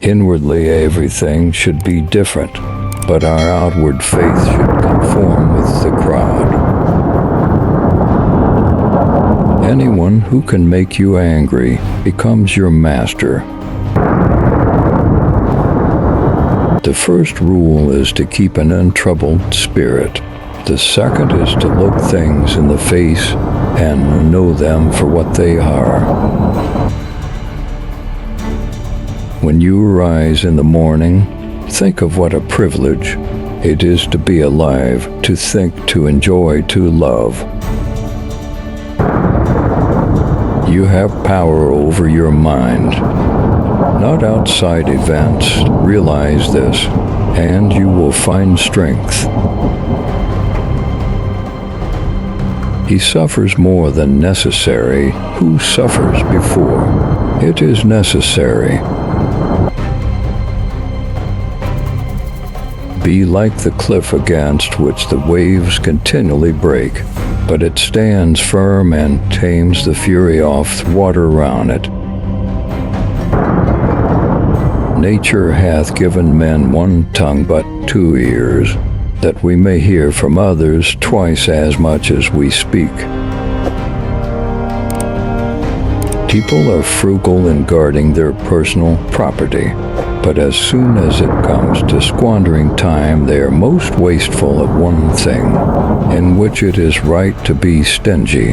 Inwardly, everything should be different, but our outward faith should conform with the crowd. Anyone who can make you angry becomes your master. The first rule is to keep an untroubled spirit. The second is to look things in the face and know them for what they are. When you arise in the morning, think of what a privilege it is to be alive, to think, to enjoy, to love. You have power over your mind, not outside events. Realize this, and you will find strength. He suffers more than necessary who suffers before. It is necessary. Be like the cliff against which the waves continually break, but it stands firm and tames the fury off the water around it. Nature hath given men one tongue but 2 ears, that we may hear from others twice as much as we speak. People are frugal in guarding their personal property, but as soon as it comes to squandering time, they are most wasteful of one thing, in which it is right to be stingy.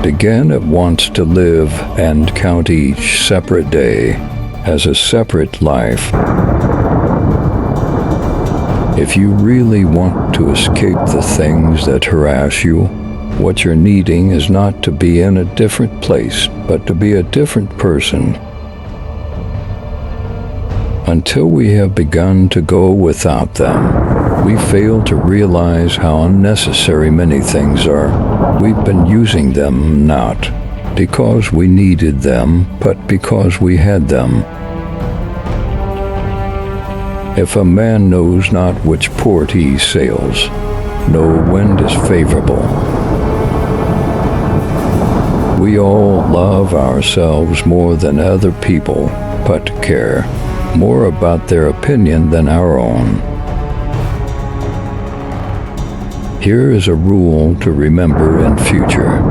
Begin at once to live and count each separate day as a separate life. If you really want to escape the things that harass you, what you're needing is not to be in a different place, but to be a different person. Until we have begun to go without them, we fail to realize how unnecessary many things are. We've been using them not because we needed them, but because we had them. If a man knows not which port he sails, no wind is favorable. We all love ourselves more than other people, but care more about their opinion than our own. Here is a rule to remember in future.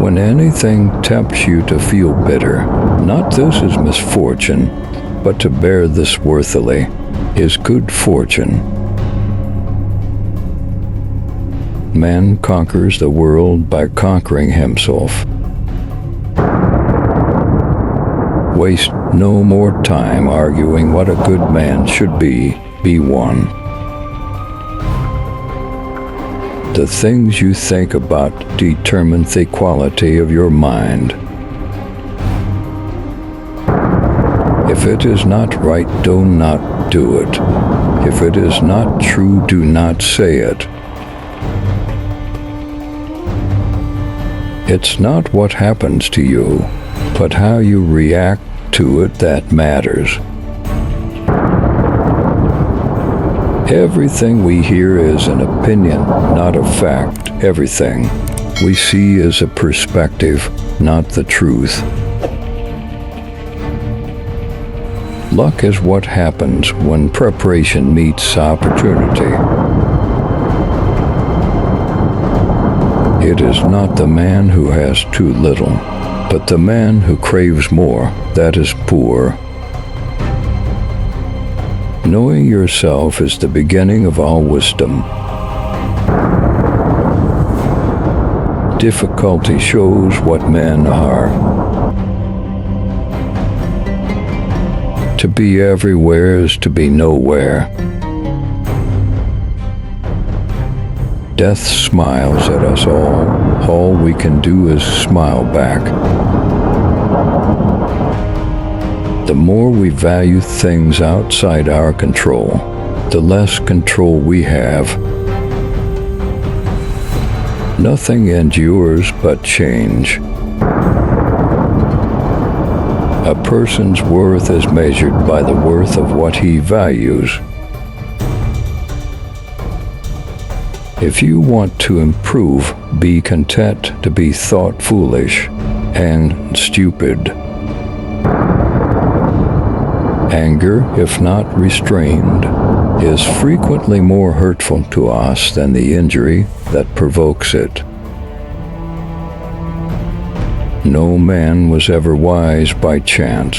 When anything tempts you to feel bitter, not this is misfortune, but to bear this worthily is good fortune. Man conquers the world by conquering himself. Waste no more time arguing what a good man should be one. The things you think about determine the quality of your mind. If it is not right, do not do it. If it is not true, do not say it. It's not what happens to you, but how you react to it that matters. Everything we hear is an opinion, not a fact. Everything we see is a perspective, not the truth. Luck is what happens when preparation meets opportunity. It is not the man who has too little, but the man who craves more that is poor. Knowing yourself is the beginning of all wisdom. Difficulty shows what men are. To be everywhere is to be nowhere. Death smiles at us all. All we can do is smile back. The more we value things outside our control, the less control we have. Nothing endures but change. A person's worth is measured by the worth of what he values. If you want to improve, be content to be thought foolish and stupid. Anger, if not restrained, is frequently more hurtful to us than the injury that provokes it. No man was ever wise by chance.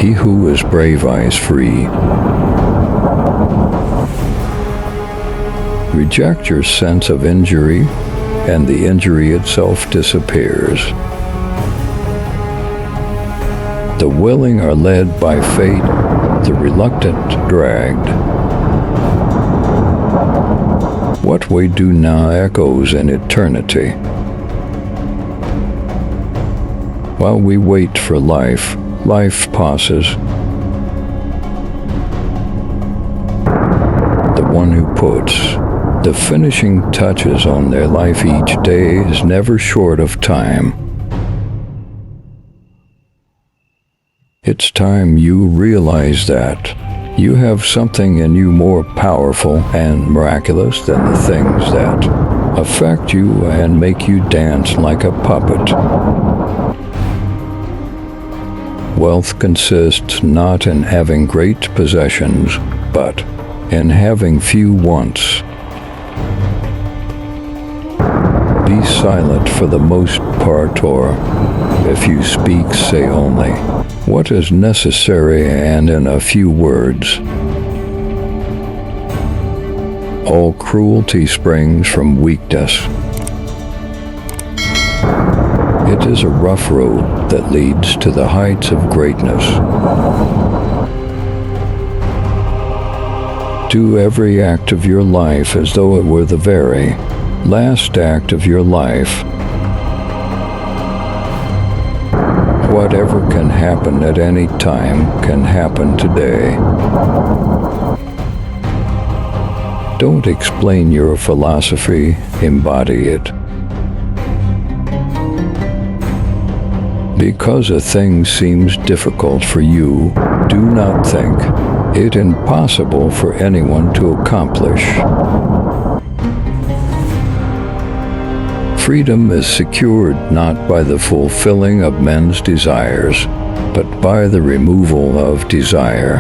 He who is brave is free. Reject your sense of injury, and the injury itself disappears. The willing are led by fate, the reluctant dragged. What we do now echoes in eternity. While we wait for life, life pauses. The one who puts the finishing touches on their life each day is never short of time. It's time you realize that you have something in you more powerful and miraculous than the things that affect you and make you dance like a puppet. Wealth consists not in having great possessions, but in having few wants. Be silent for the most part, or if you speak, say only what is necessary and in a few words. All cruelty springs from weakness. It is a rough road that leads to the heights of greatness. Do every act of your life as though it were the very last act of your life. Whatever can happen at any time can happen today. Don't explain your philosophy, embody it. Because a thing seems difficult for you, do not think it impossible for anyone to accomplish. Freedom is secured not by the fulfilling of men's desires, but by the removal of desire.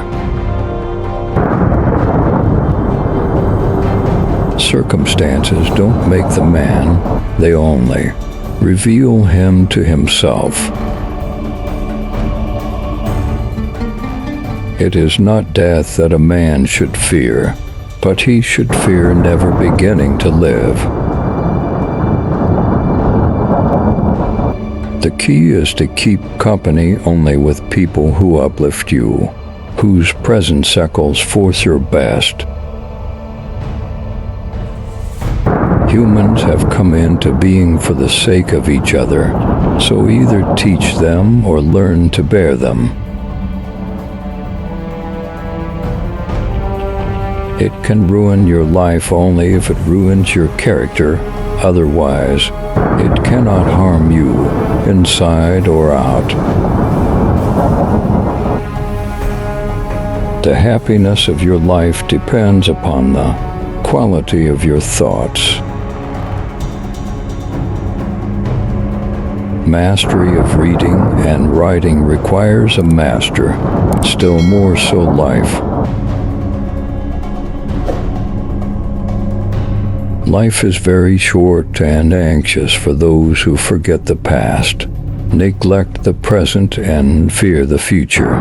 Circumstances don't make the man, they only reveal him to himself. It is not death that a man should fear, but he should fear never beginning to live. The key is to keep company only with people who uplift you, whose presence echoes forth your best. Humans have come into being for the sake of each other, so either teach them or learn to bear them. It can ruin your life only if it ruins your character. Otherwise, it cannot harm you, inside or out. The happiness of your life depends upon the quality of your thoughts. Mastery of reading and writing requires a master, still more so life. Life is very short and anxious for those who forget the past, neglect the present, and fear the future.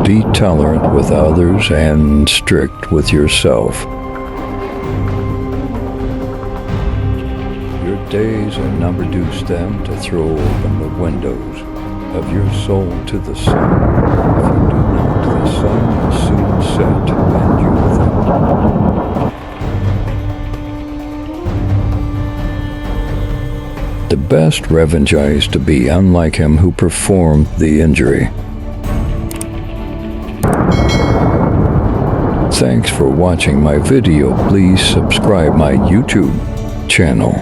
Be tolerant with others and strict with yourself. Your days are numbered, use them to throw open the windows of your soul to the sun. If you do not, the sun will soon set, and you with it. The best revenge is to be unlike him who performed the injury. Thanks for watching my video. Please subscribe my YouTube channel.